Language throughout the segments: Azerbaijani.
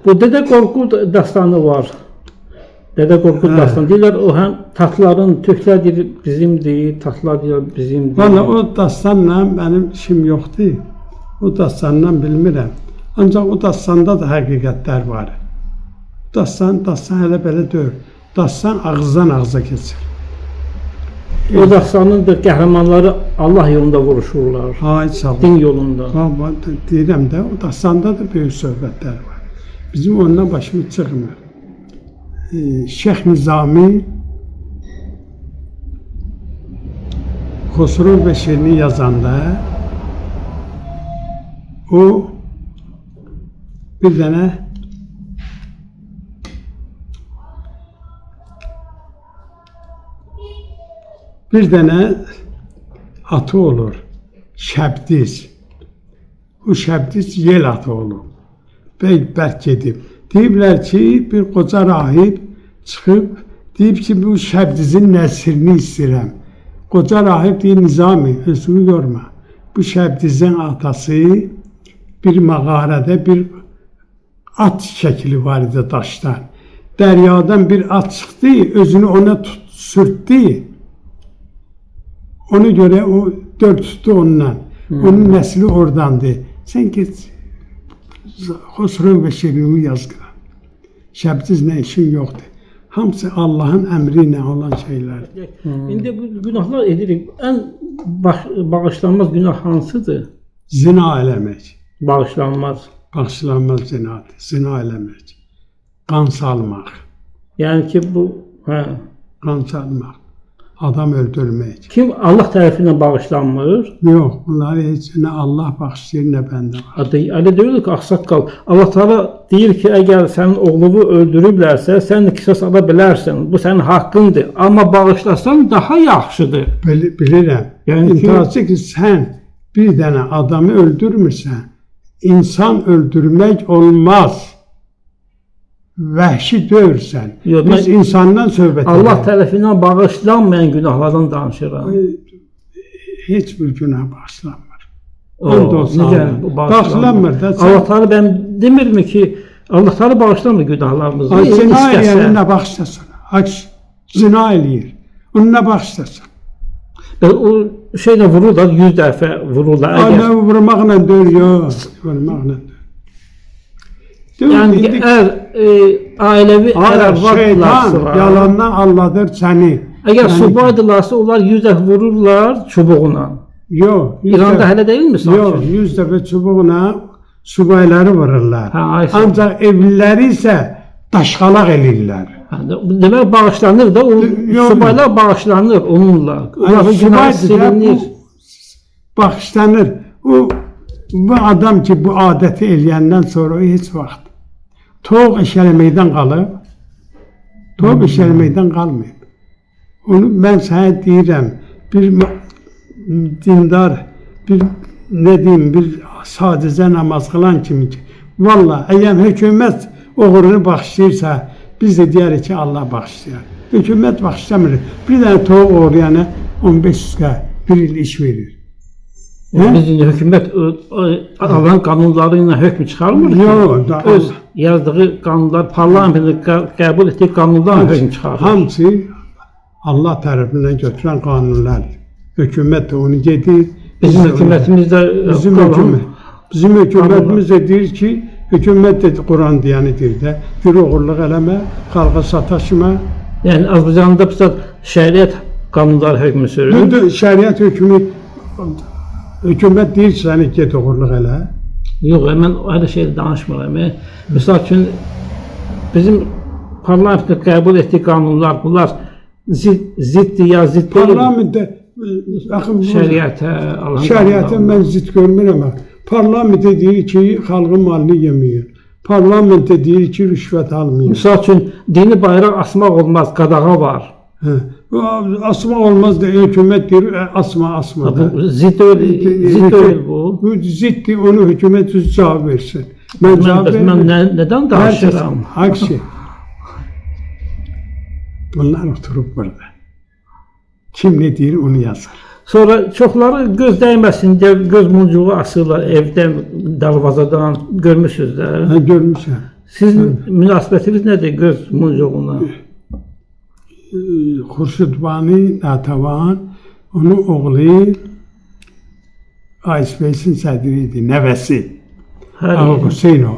Bu Dede Qorqud dastanı var. Dede Qorqud dastanı deyirlər, o həm tatların, türklər deyir bizimdir, tatlar deyir bizimdir. Valla o dastanla benim işim yoxdur. O dastanla bilmirəm. Ancaq o dastanda da həqiqətlər var. Dastan hələ belə deyil. Dastan ağızdan ağıza keçir. O dastanın da qəhrəmanları Allah yolunda vuruşurlar. Ay sağ ol. Din yolunda. Deyirəm də, o dastanda da böyük söhbətlər var. Bizim ondan başımız çıxmır. Şeyx Nizami Xosrov və şeirini yazanda o bir dənə atı olur, Şəbdiz. O Şəbdiz yel atı olur. Bərk gedib. Deyiblər ki, bir qoca rahib çıxıb, deyib ki, bu Şəbdizin nəsirini istəyirəm. Qoca rahib deyir, Nizami, özünü görmə. Bu Şəbdizin atası bir mağarada bir at şəkili var idi daşdan. Dəryadan bir at çıxdı, özünü ona sürtdü. Ona görə o dörd tutdu ondan. Onun nəsli oradandır. Sən geç, Xosrov və şeirini yazqıram. Şəbdiz nə işin yoxdur. Hamısı Allahın əmri ilə olan şeylərdir. İndi bu günahlar edirik. Ən bağışlanmaz günah hansıdır? Zina eləmək. Bağışlanmaz. Bağışlanmaz zinadır. Zina eləmək. Qan salmaq. Yəni ki bu... Qan salmaq. Adam öldürmək. Kim Allah tərəfindən bağışlanmır? Yox, bunları heç nə Allah bağışlayır, nə bəndə var. Elə deyil ki, ağsaqqal. Allah Teala deyir ki, əgər sənin oğlunu öldürüblərsə, sən də qisas ala bilərsən. Bu sənin haqqındır. Amma bağışlasan daha yaxşıdır. Bilirəm. Yəni İntihası ki, sən bir dənə adamı öldürmürsən, insan öldürmək olmaz. Vəhşi deyirsən. Biz insandan söhbət edirəm. Allah tərəfindən bağışlanmayan günahlardan danışıram. Heç bir günah bağışlanmır. Bağışlanmır da. Allah Teala ben demirmi ki, Allah Teala bağışlamır günahlarımızı. Zina eləyən nə bağışlasın? Zina eləyir. Onu nə bağışlasın? O şeylə vururlar, 100 dəfə vururlar. Nə vurmaqla deyil, yox. Vurmaqla deyil. Yəni əgər ailəvi şeytan yalandan alladır səni. Əgər subaydırlarsa onlar 100 dəfə vururlar çubuğuna. Yox. İranda hələ deyilmi? Yox, 100 dəfə çubuğuna subayları vururlar. Ancaq evliləri isə daşqalaq eləyirlər. Demək bağışlanır da, subaylar bağışlanır onunla. Onların günahı silinir. Bağışlanır. Bu adam ki, bu adəti eləyəndən sonra heç vaxt toğ eşələməkdən qalıb, toğ eşələməkdən qalmayıb. Onu mən sənə deyirəm, bir dindar, bir nə deyim, bir sadəcə namaz qılan kimi ki, valla, əgər hökumət oğurunu bağışlayırsa, biz də deyərik ki, Allah bağışlayar. Hökumət bağışlamır. Bir dənə toğ oğuruyana 15-ə bir il iş verir. Bizim hökumət alan qanunları ilə hökm çıxarmır ki, öz yazdığı qanunlar, parlamentin qəbul etdiyi qanunlarla hökm çıxarır. Hamısı Allah tərəfindən götürən qanunlardır. Hökumət də onu gedir. Bizim hökumətimiz də bizim hökumətimiz də deyir ki, hökumət də Quran deyəni deyir də, bir oğurluq eləmə, xalqa sataşma. Yəni Azərbaycanda şəriət qanunları hökmü sürür. Şəriət hökumət deyir ki, səni get oğurluq elə. Yox, mən öyle şeydə danışmıram. Misal üçün, bizim parlamentdə qəbul etdiyi qanunlar, bunlar ziddir ya zid deyil. Parlamentdə, şəriətə mən zid görmürəm. Parlamentdə deyir ki, xalqın malını yeməyin. Parlamentdə deyir ki, rüşvət almayın. Misal üçün, dini bayraq asmaq olmaz, qadağa var. Asma olmaz da hökumət deyir, asma da. Zid deyil bu. Bu ziddir, onu hökumət düz cavab versin. Mən nədən danışıram? Aksi. Bunlar oturub burada. Kim ne deyir, onu yazar. Sonra çoxları göz dəyməsin deyə göz muncuğu asırlar evdən, darvazadan, görmüşsünüz də. Görmüşəm. Sizin münasibətiniz nədir göz muncuğuna? Xurşudbani Natəvan, onun oğlu ASP'sin sədri idi, nəvəsi. Ağuseyno.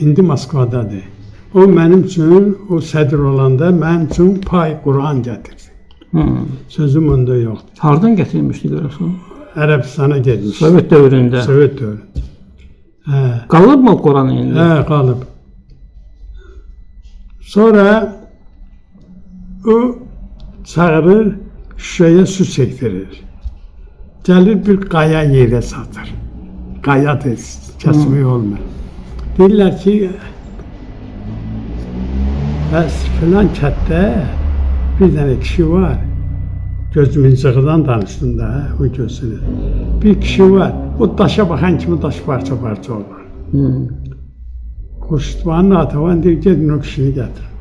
İndi Moskvadadır. O mənim üçün, o sədr olanda mənim üçün pay Quran gətirdi. Sözüm onda yoxdur. Hardan gətirmişdi görəsən? Ərəbistana getmiş. Sovet dövründə. Sovet dövründə. Qalıb mı Quran indi? Qalıb. Sonra o çağırır, şüşəyə su çəkdirir. Gəlir bir qaya yerə satır. Qayadır, kəsmək olmur. Deyirlər ki, bəs filan kətdə bir dənə kişi var. Gözümüncüğüdan danışdım da, o gözünü. Bir kişi var, o daşa baxan kimi daş parça-parça olur. Xurşudbani Natəvan deyir, gedin o kişini gətirin.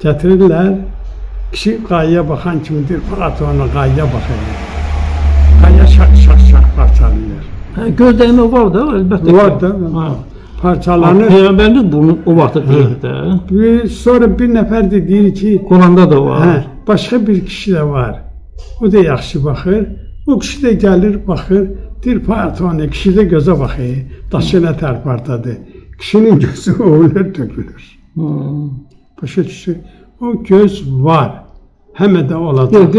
Gətirirlər, kişi qayaya baxan kimi deyir, fakat ona qayaya baxayım. Qaya şaq parçalayır. Gözdəyimə var da, əlbəttə. Var da, parçalanır. Peyğəmbərimiz bunu o vaxt deyir də. Sonra bir nəfər də deyir ki, Quranda da var. Başqa bir kişi də var. O da yaxşı baxır. O kişi də gəlir, baxır. Deyir, pardon, kişi də gözə baxır. Daşı nə tər partadır. Kişinin gözü oğulur, tökülür. Başa düşür. O göz var. Həmə də olacaq.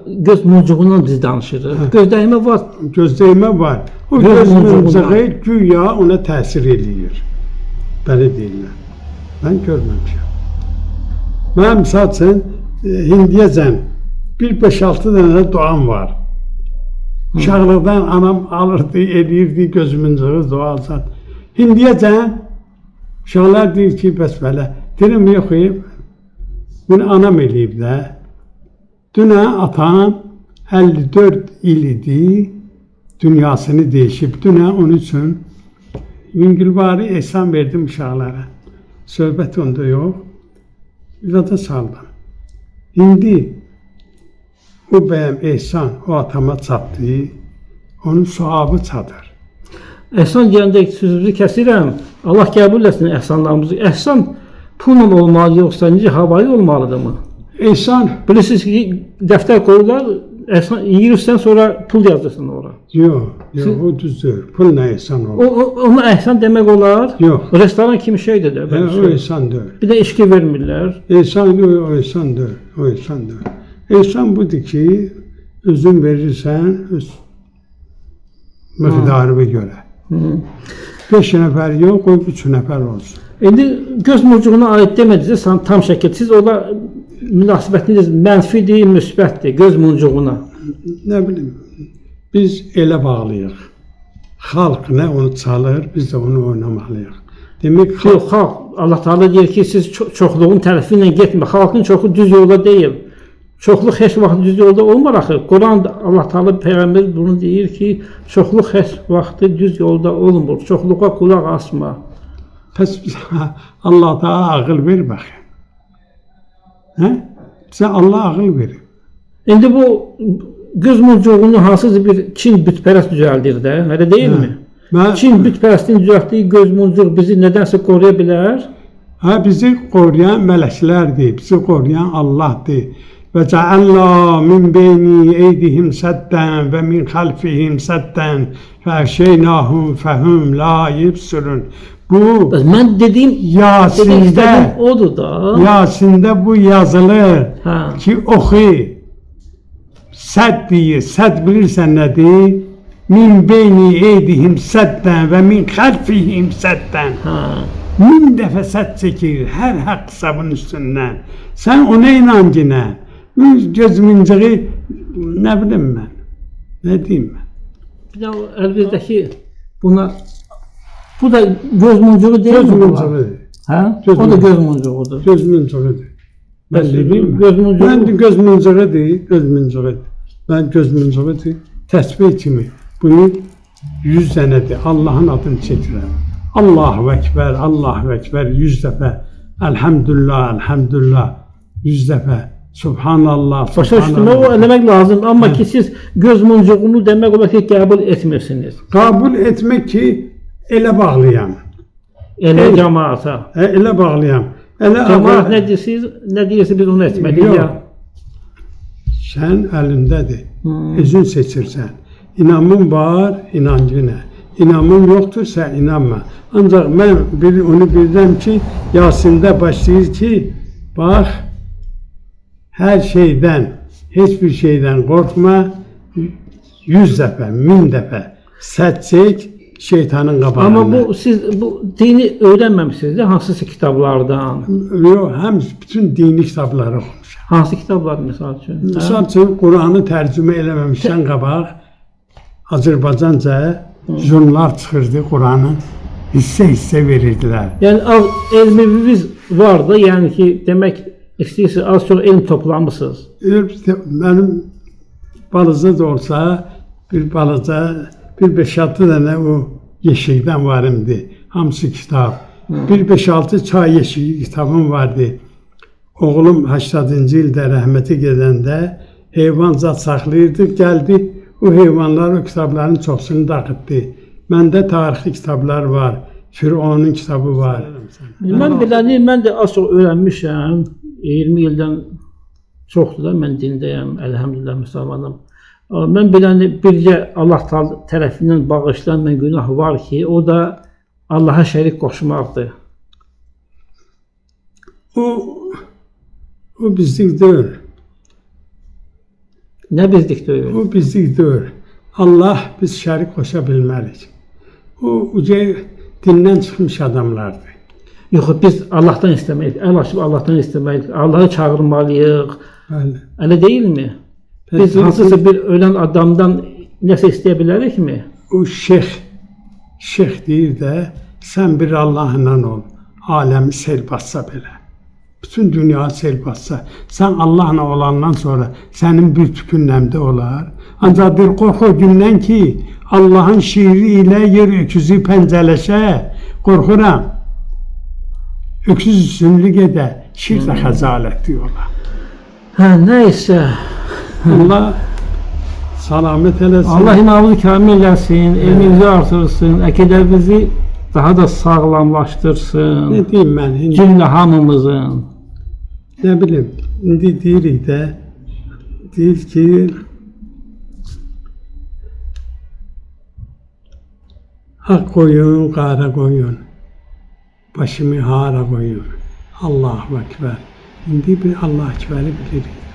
Göz muncuğundan biz danışırıq. Gözdəyimə var. Gözdəyimə var. O göz muncuğu güya ona təsir eləyir. Belə deyirlər. Mən görməmişəm. Mən misal üçün hindiyəcən bir 5-6 dənə duam var. Uşaqlıqdan anam alırdı, eləyirdi gözümüncüğü dua zat. Hindiyəcən uşaqlar deyir ki, bəs belə. Deyirəm, yox, bunu anam eləyib də. Dünə atam 54 il idi, dünyasını dəyişib. Dünə onun üçün yüngülvari ehsan verdim uşaqlara. Söhbət onda yox, yada saldım. İndi o bəyəm ehsan o atama çatdı, onun sahabı çadır. Ehsan deyəndə sözünüzü kəsirəm. Allah qəbul etsin ehsanlarımızı. Ehsan pulla olmalı, yoxsa necə havayı olmalıdır mı? Ehsan, bilirsiniz ki, dəftər qoyurlar, ehsan yiyirsən sonra pul yazırsın ora. Yox, o düzdür. Pul nə ehsan olur? Ona ehsan demək olar. Yox. Restoran kimi şeydir də. O ehsan deyil. Bir də içki vermirlər. Ehsan deyil, o ehsan deyil. O ehsan deyil. Ehsan budur ki, özün verirsən, öz miqdarına görə. 5 nəfər yox, qoy 3 nəfər olsun. İndi göz muncuğuna aid demədiniz, tam şəkil. Siz orada münasibətiniz mənfidir, müsbətdir göz muncuğuna. Nə bilim, biz elə bağlıyıq. Xalq nə onu çalır, biz də onu oynamalıyıq. Demək, yox, xalq, Allah Teala deyir ki, siz çoxluğun tərəfi ilə getmə. Xalqın çoxu düz yolda deyil. Çoxluq heç vaxt düz yolda olmur axı. Quran Allah Teala Peyğəmbər bunu deyir ki, çoxluq heç vaxt düz yolda olmur. Çoxluğa qulaq asma. Pəs Allah da ağıl ver baxın. Bizə Allah ağıl verir. İndi bu göz muncuğunu hansısa bir Çin bütpərəst düzəldir də, elə deyilmi? Çin bütpərəstin düzəltdiyi göz muncuq bizi nədənsə qoruya bilər? Bizi qoruyan mələklərdir, bizi qoruyan Allahdır. Və cəalna min beyni eydihim səddən və min xəlfihim səddən fəşeynahum fəhum la yibsürün. Bu, mən dediyim Yasində odur da. Yasində bu yazılır ki, oxu. Səd deyir, səd bilirsən nədir? Min beyni eydihim səddən və min xəlfihim səddən. 1000 dəfə səd çəkir hər haqq sabın üstündən. Sən ona inancına. Gözümüncəyi, nə bilim mən, nə deyim mən? Bir də əlbəttəki buna, bu da göz muncuğu deyil mi? Göz muncuğudur. O da göz muncuğudur. Göz muncuğudur. Mən deyim mi? Mən göz muncuğudur. Mən göz muncuğudur. Təsbih kimi. Bunu 100 dənədir. Allahın adını çəkirəm. Allahu Ekber, Allahu Ekber 100 dəfə. Elhamdülillah, elhamdülillah 100 dəfə. Subhanallah, başa üstüne o eləmək lazım. Amma ki siz göz muncuğunu demək olar ki qəbul etmirsiniz. Qəbul etmək ki Elə bağlıyam. Elə cemaata. Elə bağlıyam. Cemaat nə deyirsiniz, nə deyirsə biz onu etməliyik Yox. ya. Sən əlindədir. Özün seçirsən. İnamın var, inancına. İnamın yoxdursa inanma. Ancaq mən onu bilirəm ki, Yasində başlayır ki, bax, hər şeydən, heç bir şeydən qorxma, 100 dəfə, 1000 dəfə sədd çək şeytanın qabağında. Amma siz bu dini öyrənməmisiniz də hansısa kitablardan? Yox, həm bütün dini kitabları oxumuşam. Hansı kitablar misal üçün? Misal üçün, Quranı tərcümə eləməmişdən qabaq, Azərbaycanca jurnal çıxırdı Quranı, hissə verirdilər. Yəni az elminiz var da, yəni ki, demək istəyirsiniz, az çox elm toplamısınız. Mənim balaca da olsa, bir 5-6 dənə o yeşikdən var idi, hamısı kitab. Bir 5-6 çay yeşiyi kitabım vardı. Oğlum 80-cı ildə rəhmətə gedəndə heyvan zat saxlayırdı, gəldi, o heyvanlar o kitabların çoxsunu dağıtdı. Məndə tarixi kitablar var, Fironun kitabı var. Mən də az çox öyrənmişəm, 20 ildən çoxdur da mən dindəyəm, əlhəmdülillah müsəlmanım. Mən bircə Allah tərəfindən bağışlanan günah var ki, o da Allaha şərik qoşmaqdır. O bizlik deyil. Nə bizlik deyil? O bizlik deyil. Allah biz şərik qoşa bilmərik. O uca dindən çıxmış adamlardır. Yox, biz Allahdan istəməliyik, əl açıb Allahdan istəməliyik, Allahı çağırmalıyıq. Bəli. Elə deyilmi? Biz hansısa bir ölən adamdan nəsə istəyə bilərikmi? O şeyx deyir də, sən bir Allahla ol, aləmi sel bassa belə. Bütün dünya sel bassa, sən Allahla olandan sonra sənin bir tükün nəmdə olar. Ancaq bir qorx o gündən ki, Allahın şiiri ilə yer öküzü pəncələşə, qorxuram. Öküz üstünlük edə, şir də xəcalət diyorlar. Hə, nəysə. Allah salamət eləsin. Allah inamını kamil eləsin, elminizi artırsın, əqidəmizi daha da sağlamlaşdırsın. Ne diyeyim mən? Cümlə hamımızın. Ne bileyim, indi deyirik də, deyir ki, haq qoyun, qara qoyun, başımı hara qoyun, Allahu Ekber. İndi bir Allah Ekber'i bilirik.